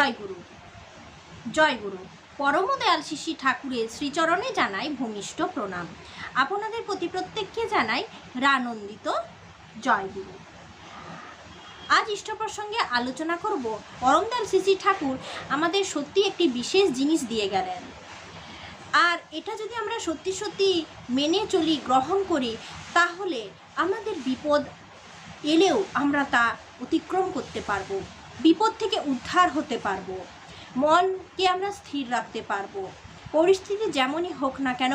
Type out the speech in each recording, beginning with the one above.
জয় গুরু, জয় গুরু। পরম দয়াল শিশি ঠাকুরের শ্রীচরণে জানাই ভূমিষ্ঠ প্রণাম। আপনাদের প্রতি প্রত্যেককে জানাই রানন্দিত জয় গুরু। আজ ইষ্ট প্রসঙ্গে আলোচনা করব পরম দয়াল শিশি ঠাকুর আমাদের সত্যি একটি বিশেষ জিনিস দিয়ে গেলেন, আর এটা যদি আমরা সত্যি সত্যি মেনে চলি, গ্রহণ করি, তাহলে আমাদের বিপদ এলেও আমরা তা অতিক্রম করতে পারবো, বিপদ থেকে উদ্ধার হতে পারবো, মনকে আমরা স্থির রাখতে পারবো। পরিস্থিতি যেমনই হোক না কেন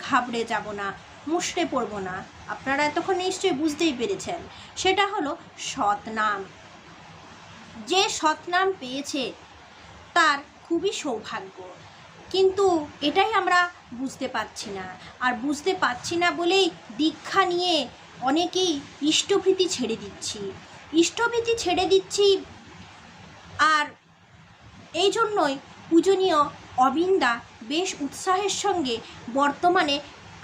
ঘাবড়ে যাব না, মুষড়ে পড়ব না। আপনারা এতক্ষণ নিশ্চয়ই বুঝতেই পেরেছেন, সেটা হলো সৎনাম। যে সৎনাম পেয়েছে তার খুবই সৌভাগ্য, কিন্তু এটাই আমরা বুঝতে পারছি না। আর বুঝতে পারছি না বলেই দীক্ষা নিয়ে অনেকেই ইষ্টভীতি ছেড়ে দিচ্ছি। আর এই জন্যই পূজনীয় অবিন্দা বেশ উৎসাহের সঙ্গে বর্তমানে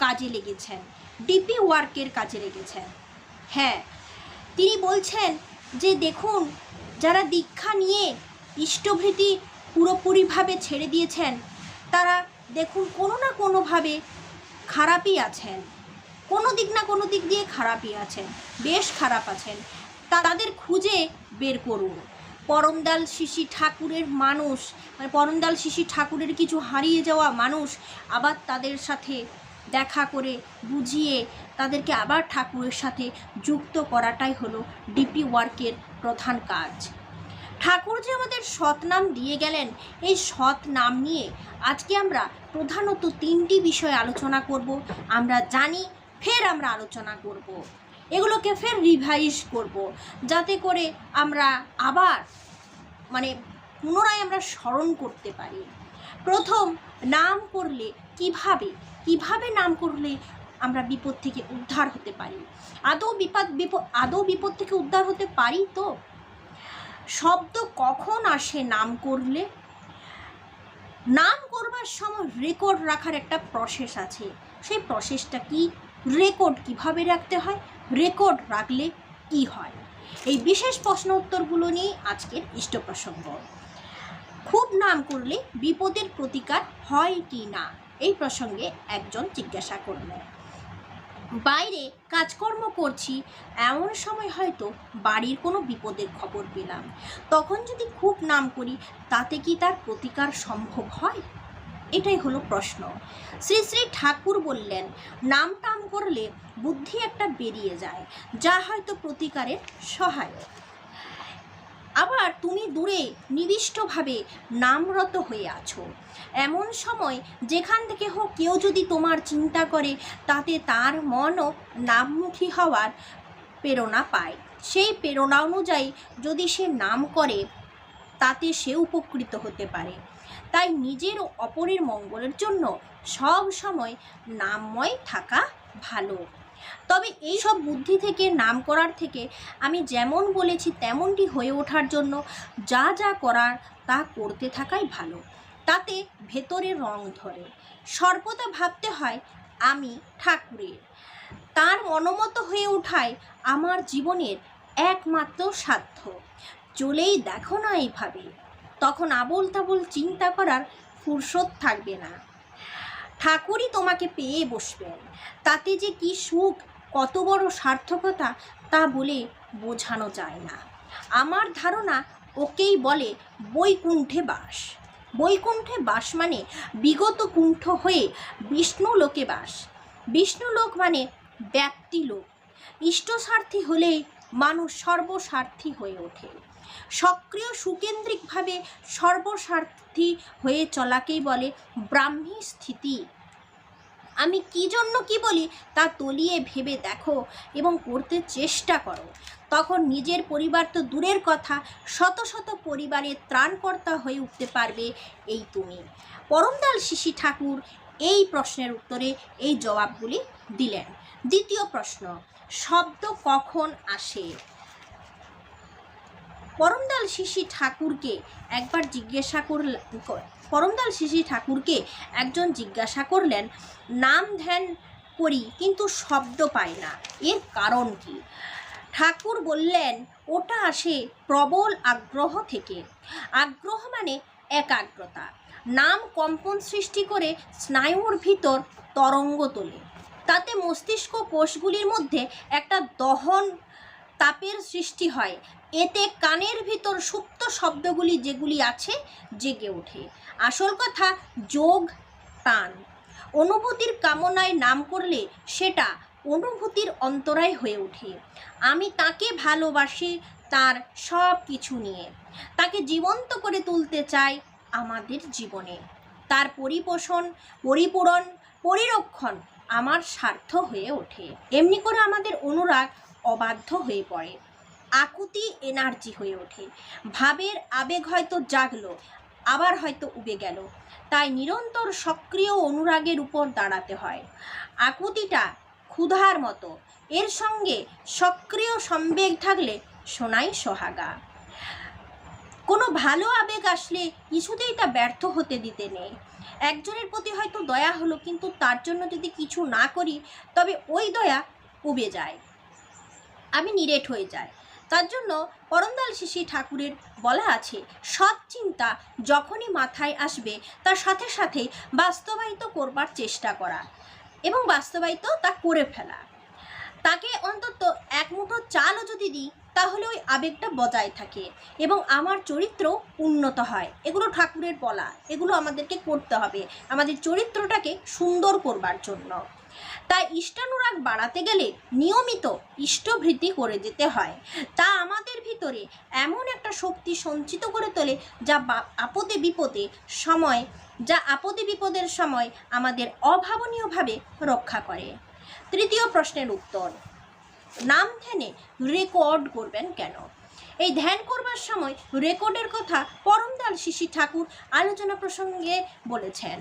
কাজে লেগেছেন, ডিপি ওয়ার্কের কাজে লেগেছেন। হ্যাঁ, তিনি বলছেন যে দেখুন, যারা দীক্ষা নিয়ে ইষ্টভীতি পুরোপুরিভাবে ছেড়ে দিয়েছেন, তারা দেখুন কোনো না কোনোভাবে খারাপই আছেন, কোনো দিক না কোনো দিক দিয়ে খারাপই আছেন, বেশ খারাপ আছেন। তাদের খুঁজে বের করুন। পরমদয়াল শিশি ঠাকুরের মানুষ, মানে পরমদয়াল শিশি ঠাকুরের কিছু হারিয়ে যাওয়া মানুষ আবার তাদের সাথে দেখা করে বুঝিয়ে তাদেরকে আবার ঠাকুরের সাথে যুক্ত করাটাই হলো ডিপি ওয়ার্কের প্রধান কাজ। ঠাকুর যে আমাদের সৎনাম দিয়ে গেলেন, এই সৎনাম নিয়ে আজকে আমরা প্রধানত 3টি বিষয় আলোচনা করব। আমরা জানি, ফের আমরা আলোচনা করব, এগুলোকে ফের রিভাইজ করব, যাতে করে আমরা আবার পুনরায় আমরা স্মরণ করতে পারি। প্রথম, নাম করলে কিভাবে নাম করলে আমরা বিপদ থেকে উদ্ধার হতে পারি। আদৌ বিপদ থেকে উদ্ধার হতে পারি তো? শব্দ কখন আসে নাম করলে? নাম করবার সময় রেকর্ড রাখার একটা প্রসেস আছে। সেই প্রসেসটা কি? রেকর্ড কিভাবে রাখতে হয়, রেকর্ড রাখলে কি হয়? এই বিশেষ প্রশ্ন উত্তরগুলো নিয়ে আজকের ইষ্ট প্রসঙ্গ। খুব নাম করলে বিপদের প্রতিকার হয় কি না, এই প্রসঙ্গে একজন জিজ্ঞাসা করলেন। বাইরে কাজকর্ম করছি, এমন সময় হয়তো বাড়ির কোনো বিপদের খবর পেলাম, তখন যদি খুব নাম করি, তাতে কি তার প্রতিকার সম্ভব হয়? এটাই হলো প্রশ্ন। শ্রী শ্রী ঠাকুর বললেন, নাম টাম করলে বুদ্ধি একটা বেরিয়ে যায়, যা হয়তো প্রতিকারের সহায়ক। আবার তুমি দূরে নিবিষ্টভাবে নামরত হয়ে আছো, এমন সময় যেখান থেকে হোক কেউ যদি তোমার চিন্তা করে, তাতে তার মনও নামমুখী হওয়ার প্রেরণা পায়। সেই প্রেরণা অনুযায়ী যদি সে নাম করে, তাতে সে উপকৃত হতে পারে। তাই নিজের ও অপরের মঙ্গলের জন্য সব সময় নামময় থাকা ভালো। তবে এই সব বুদ্ধি থেকে, নাম করার থেকে আমি যেমন বলেছি তেমনটি হয়ে ওঠার জন্য যা যা করার তা করতে থাকাই ভালো। তাতে ভেতরে রং ধরে। সর্বদা ভাবতে হয় আমি ঠাকুরের, তার মনোমত হয়ে ওঠাই আমার জীবনের একমাত্র সাধ্য। চলেই দেখো না এইভাবে, তখন আবোল তাবোল চিন্তা করার ফুরসত থাকবে না। ঠাকুরই তোমাকে পেয়ে বসবেন, তাতে যে কি সুখ, কত বড় সার্থকতা, তা বলে বোঝানো যায় না। আমার ধারণা ওকেই বলে বৈকুণ্ঠে বাস। বৈকুণ্ঠে বাস মানে বিগত কুণ্ঠ হয়ে বিষ্ণু লোকে বাস। বিষ্ণু লোক মানে ব্যক্তি লোক। ইষ্টস্বার্থী হলেই মানুষ সর্বস্বার্থী হয়ে ওঠে। সক্রিয় সুকেন্দ্রিকভাবে সর্বস্বার্থী হয়ে চলাকেই বলে ব্রাহ্মী স্থিতি। আমি কি জন্য কি বলি তা তলিয়ে ভেবে দেখো এবং করতে চেষ্টা করো, তখন নিজের পরিবার তো দূরের কথা, শত শত পরিবারের ত্রাণকর্তা হয়ে উঠতে পারবে এই তুমি। পরমদয়াল শিশি ঠাকুর এই প্রশ্নের উত্তরে এই জবাবগুলি দিলেন। দ্বিতীয় প্রশ্ন, শব্দ কখন আসে? পরমদয়াল শিশি ঠাকুরকে একজন জিজ্ঞাসা করলেন, নাম ধ্যান করি কিন্তু শব্দ পাই না, এর কারণ কি? ঠাকুর বললেন ওটা আসে প্রবল আগ্রহ থেকে। আগ্রহ মানে একাগ্রতা। নাম কম্পন সৃষ্টি করে স্নায়ুর ভিতর তরঙ্গ তোলে, তাতে মস্তিষ্ক কোষগুলির মধ্যে একটা দহন তাপের সৃষ্টি হয়। এতে কানের ভিতর সুপ্ত শব্দগুলি যেগুলি আছে জেগে ওঠে। আসল কথা যোগ টান। অনুভূতির কামনায় নাম করলে সেটা অনুভূতির অন্তরায় হয়ে ওঠে। আমি তাকে ভালোবাসি তার সব কিছু নিয়ে, তাকে জীবন্ত করে তুলতে চাই আমাদের জীবনে। তার পরিপোষণ, পরিপূরণ, পরিরক্ষণ আমার স্বার্থ হয়ে ওঠে। এমনি করে আমাদের অনুরাগ অবাধ্য হয়ে পড়ে, আকুতি এনার্জি হয়ে ওঠে। ভাবের আবেগ হয়তো জাগলো, আবার হয়তো উবে গেল। তাই নিরন্তর সক্রিয় অনুরাগের উপর দাঁড়াতে হয়। আকুতিটা ক্ষুধার মতো, এর সঙ্গে সক্রিয় সম্বেগ থাকলে সোনাই সোহাগা। কোনো ভালো আবেগ আসলে কিছুতেই তা ব্যর্থ হতে দিতে নেই। একজনের প্রতি হয়তো দয়া হলো, কিন্তু তার জন্য যদি কিছু না করি তবে ওই দয়া উবে যায়, আমি নিরেট হয়ে যায়। তার জন্য পরমদয়াল শ্রী শ্রী ঠাকুরের বলা আছে, সৎ চিন্তা যখনই মাথায় আসবে তার সাথে সাথে বাস্তবায়িত করবার চেষ্টা করা এবং বাস্তবায়িত তা করে ফেলা। তাকে অন্তত এক মুঠো চালও যদি দিই তাহলে ওই আবেগটা বজায় থাকে এবং আমার চরিত্র উন্নত হয়। এগুলো ঠাকুরের বলা, এগুলো আমাদেরকে করতে হবে আমাদের চরিত্রটাকে সুন্দর করবার জন্য। তাই ইষ্টানুরাগ বাড়াতে গেলে নিয়মিত ইষ্টভৃতি করে যেতে হয়। তা আমাদের ভিতরে এমন একটা শক্তি সঞ্চিত করে তোলে যা আপদে বিপদের সময় আমাদের অভাবনীয়ভাবে রক্ষা করে। তৃতীয় প্রশ্নের উত্তর, নাম ধ্যানে রেকর্ড করবেন কেন? এই ধ্যান করবার সময় রেকর্ডের কথা পরমদয়াল শ্রী শ্রী ঠাকুর আলোচনা প্রসঙ্গে বলেছেন।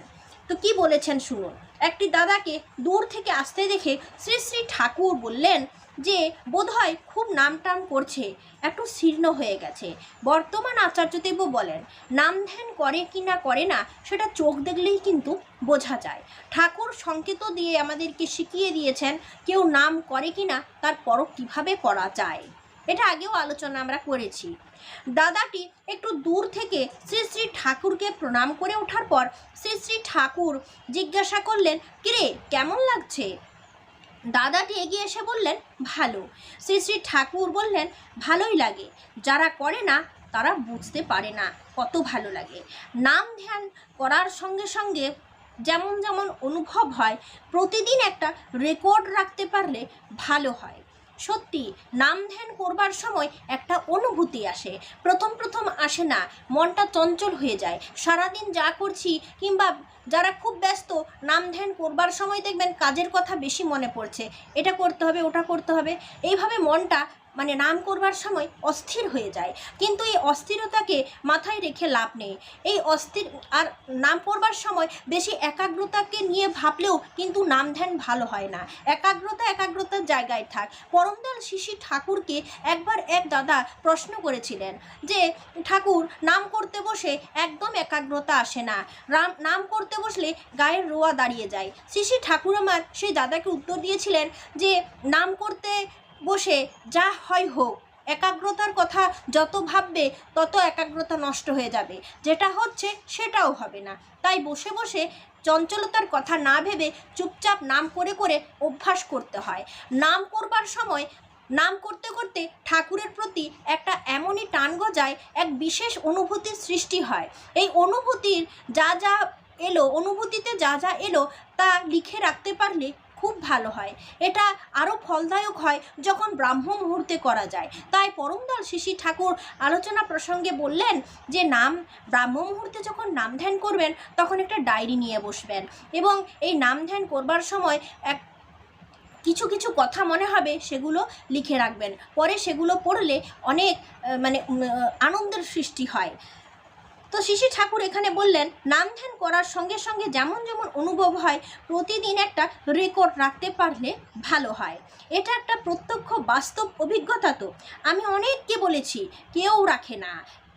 তো কি বলেছেন শুনুন। একটি দাদাকে দূর থেকে আসতে দেখে শ্রী শ্রী ঠাকুর বললেন যে বোধহয় খুব নামটাম করছে, একটু শীর্ণ হয়ে গেছে। বর্তমান আচার্যদেবও বলেন নাম ধ্যান করে কি না করে না সেটা চোখ দেখলেই কিন্তু বোঝা যায়। ঠাকুর সংকেত দিয়ে আমাদেরকে শিখিয়ে দিয়েছেন কেউ নাম করে কি না তার পরখ কীভাবে করা যায়। এটা আগেও আলোচনা আমরা করেছি। দাদাটি একটু দূর থেকে শ্রী শ্রী ঠাকুরকে প্রণাম করে ওঠার পর শ্রী শ্রী ঠাকুর জিজ্ঞাসা করলেন, কিরে কেমন লাগছে? দাদাটি এগিয়ে এসে বললেন, ভালো। শ্রী শ্রী ঠাকুর বললেন, ভালোই লাগে, যারা করে না তারা বুঝতে পারে না কত ভালো লাগে। নাম ধ্যান করার সঙ্গে সঙ্গে যেমন যেমন অনুভব হয়, প্রতিদিন একটা রেকর্ড রাখতে পারলে ভালো হয়। সত্যি নাম ধ্যান করবার সময় একটা অনুভূতি আসে, প্রথম প্রথম আসে না, মনটা চঞ্চল হয়ে যায়। সারাদিন যা করছি কিংবা যারা খুব ব্যস্ত, নাম ধ্যান করবার সময় দেখবেন কাজের কথা বেশি মনে পড়ছে, এটা করতে হবে ওটা করতে হবে, এইভাবে মনটা নাম করবার সময় অস্থির হয়ে যায়। কিন্তু এই অস্থিরতাকে মাথায় রেখে লাভ নেই। এই আর নাম করবার সময় বেশি একাগ্রতাকে নিয়ে ভাবলেও কিন্তু নাম ধ্যান ভালো হয় না। একাগ্রতার জায়গায় থাক। পরমদয়াল শ্রী শ্রী ঠাকুরকে একবার এক দাদা প্রশ্ন করেছিলেন যে ঠাকুর, নাম করতে বসে একদম একাগ্রতা আসে না, নাম করতে বসলে গায়ের রোয়া দাঁড়িয়ে যায়। শ্রী শ্রী ঠাকুর আমার সেই দাদাকে উত্তর দিয়েছিলেন যে নাম করতে বসে যা হয় হোক, একাগ্রতার কথা যত ভাববে তত একাগ্রতা নষ্ট হয়ে যাবে, যেটা হচ্ছে সেটাও হবে না। তাই বসে বসে চঞ্চলতার কথা না ভেবে চুপচাপ নাম করে করে অভ্যাস করতে হয়। নাম করবার সময় নাম করতে করতে ঠাকুরের প্রতি একটা এমনই টান গজায়, এক বিশেষ অনুভূতির সৃষ্টি হয়। এই অনুভূতিতে যা যা এলো তা লিখে রাখতে পারলে খুব ভালো হয়। এটা আরও ফলদায়ক হয় যখন ব্রাহ্ম মুহূর্তে করা যায়। তাই পরমদয়াল শ্রী শ্রী ঠাকুর আলোচনা প্রসঙ্গে বললেন যে ব্রাহ্ম মুহূর্তে যখন নাম ধ্যান করবেন তখন একটা ডায়েরি নিয়ে বসবেন এবং এই নাম ধ্যান করবার সময় কিছু কিছু কথা মনে হবে সেগুলো লিখে রাখবেন। পরে সেগুলো পড়লে অনেক আনন্দের সৃষ্টি হয়। তো শ্রী শ্রী ঠাকুর এখানে বললেন নাম ধ্যান করার সঙ্গে সঙ্গে যেমন যেমন অনুভব হয় প্রতিদিন একটা রেকর্ড রাখতে পারলে ভালো হয়। এটা একটা প্রত্যক্ষ বাস্তব অভিজ্ঞতা। তো আমি অনেককে বলেছি, কেউ রাখে না।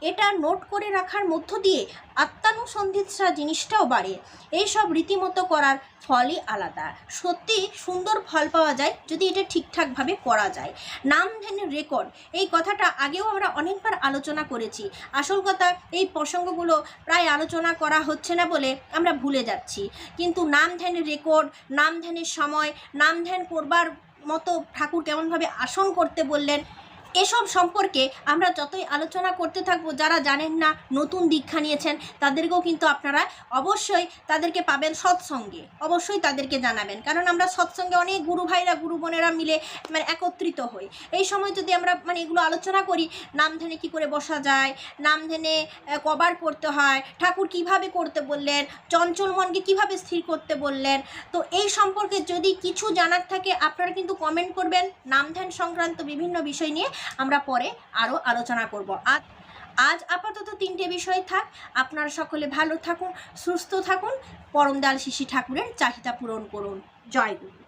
এটা নোট করে রাখার মধ্য দিয়ে আত্মানুসন্ধিৎসা জিনিসটাও বাড়ে। এইসব রীতিমতো করার ফলই আলাদা। সত্যি সুন্দর ফল পাওয়া যায় যদি এটা ঠিকঠাকভাবে করা যায়। নাম ধ্যানের রেকর্ড, এই কথাটা আগেও আমরা অনেকবার আলোচনা করেছি। আসল কথা, এই প্রসঙ্গগুলো প্রায় আলোচনা করা হচ্ছে না বলে আমরা ভুলে যাচ্ছি। কিন্তু নাম ধ্যানের রেকর্ড, নাম ধ্যানের সময়, নাম ধ্যান করবার মতো ঠাকুর কেমনভাবে আসন করতে বললেন, এসব সম্পর্কে আমরা যতই আলোচনা করতে থাকবো, যারা জানেন না, নতুন দীক্ষা নিয়েছেন, তাদেরকেও কিন্তু আপনারা অবশ্যই তাদেরকে পাবেন সৎসঙ্গে, অবশ্যই তাদেরকে জানাবেন। কারণ আমরা সৎসঙ্গে অনেক গুরু ভাইরা, গুরু বোনেরা মিলে একত্রিত হই। এই সময় যদি আমরা এগুলো আলোচনা করি, নাম ধ্যানে কী করে বসা যায়, নাম ধ্যানে কবার করতে হয়, ঠাকুর কিভাবে করতে বললেন, চঞ্চল মনকে কিভাবে স্থির করতে বললেন, তো এই সম্পর্কে যদি কিছু জানার থাকে আপনারা কিন্তু কমেন্ট করবেন। নাম ধ্যান সংক্রান্ত বিভিন্ন বিষয় নিয়ে আমরা পরে আরও আলোচনা করব। আজ আপাতত 3টে বিষয় থাক। আপনারা সকলে ভালো থাকুন, সুস্থ থাকুন, পরম দয়াল শ্রী শ্রী ঠাকুরের চাহিদা পূরণ করুন। জয় গুরু।